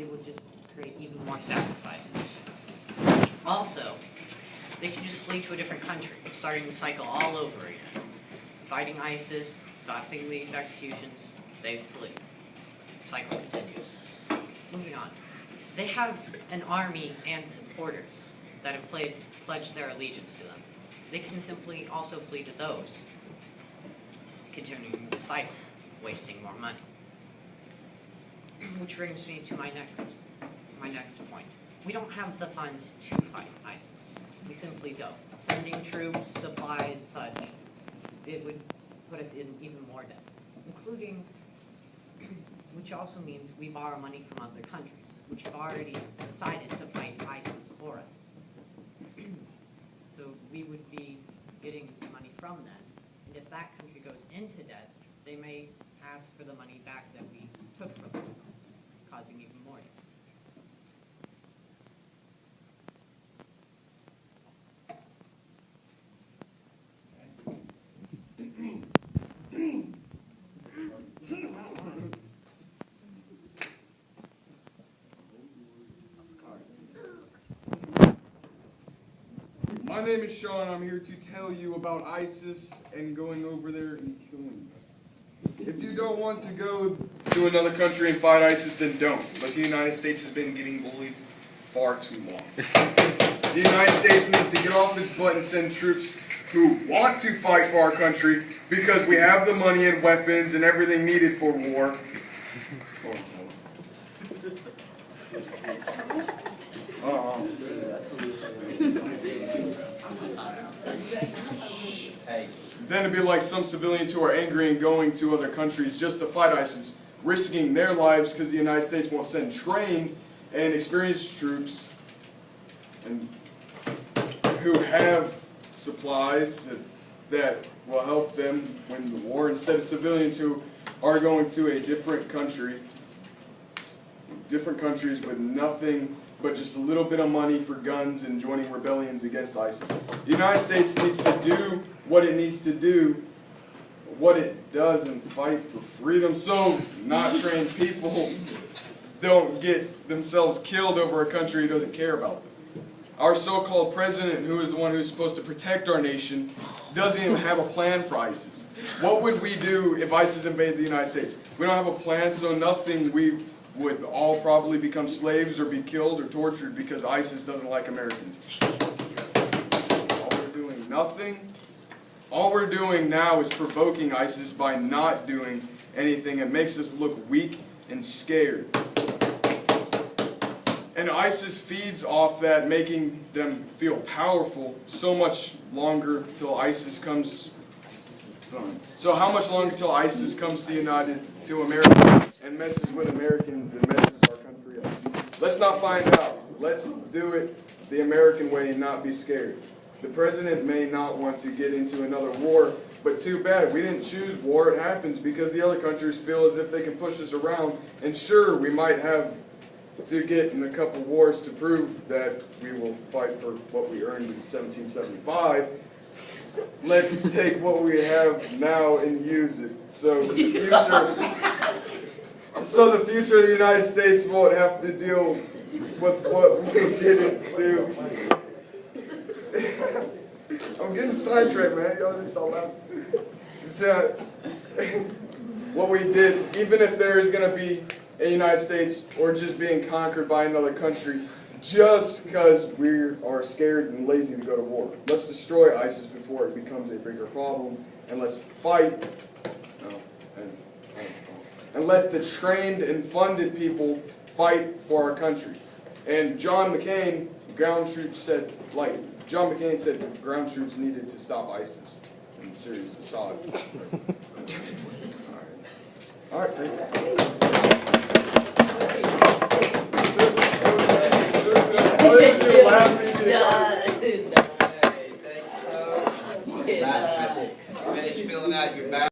will just create even more sacrifices. Also, they can just flee to a different country, starting the cycle all over again. Fighting ISIS, stopping these executions, they flee. Cycle continues. Moving on. They have an army and supporters that have pledged their allegiance to them. They can simply also flee to those, continuing the cycle, wasting more money. Which brings me to my next point. We don't have the funds to fight ISIS. We simply don't. Sending troops, supplies, such, it would put us in even more debt, including, which also means we borrow money from other countries, which have already decided to fight ISIS for us. So we would be getting money from them, and if that country goes into debt, they may ask for the money back that we took from them, causing even more debt. My name is Sean. I'm here to tell you about ISIS and going over there and killing them. If you don't want to go to another country and fight ISIS, then don't. But the United States has been getting bullied far too long. The United States needs to get off its butt and send troops who want to fight for our country because we have the money and weapons and everything needed for war. Then to be like some civilians who are angry and going to other countries just to fight ISIS, risking their lives because the United States won't send trained and experienced troops and who have supplies that will help them win the war, instead of civilians who are going to a different country, different countries with nothing but just a little bit of money for guns and joining rebellions against ISIS. The United States needs to do what it needs to do, what it does, and fight for freedom so not trained people don't get themselves killed over a country who doesn't care about them. Our so-called president, who is the one who's supposed to protect our nation, doesn't even have a plan for ISIS. What would we do if ISIS invaded the United States? We don't have a plan, so nothing. We would all probably become slaves or be killed or tortured because ISIS doesn't like Americans. All we're doing nothing. All we're doing now is provoking ISIS by not doing anything. It makes us look weak and scared. And ISIS feeds off that, making them feel powerful so much longer till ISIS comes. So how much longer till ISIS comes to America and messes with Americans and messes our country up? Let's not find out. Let's do it the American way and not be scared. The president may not want to get into another war, but too bad. We didn't choose war. It happens because the other countries feel as if they can push us around. And sure, we might have to get in a couple wars to prove that we will fight for what we earned in 1775. Let's take what we have now and use it. So the future of the United States won't have to deal with what we didn't do. I'm getting sidetracked, man. Y'all just all laugh. So, what we did, even if there is going to be a United States or just being conquered by another country, just because we are scared and lazy to go to war. Let's destroy ISIS before it becomes a bigger problem, and let's fight, and let the trained and funded people fight for our country. And John McCain, ground troops said, John McCain said ground troops needed to stop ISIS and Syria's Assad. All right, thank you.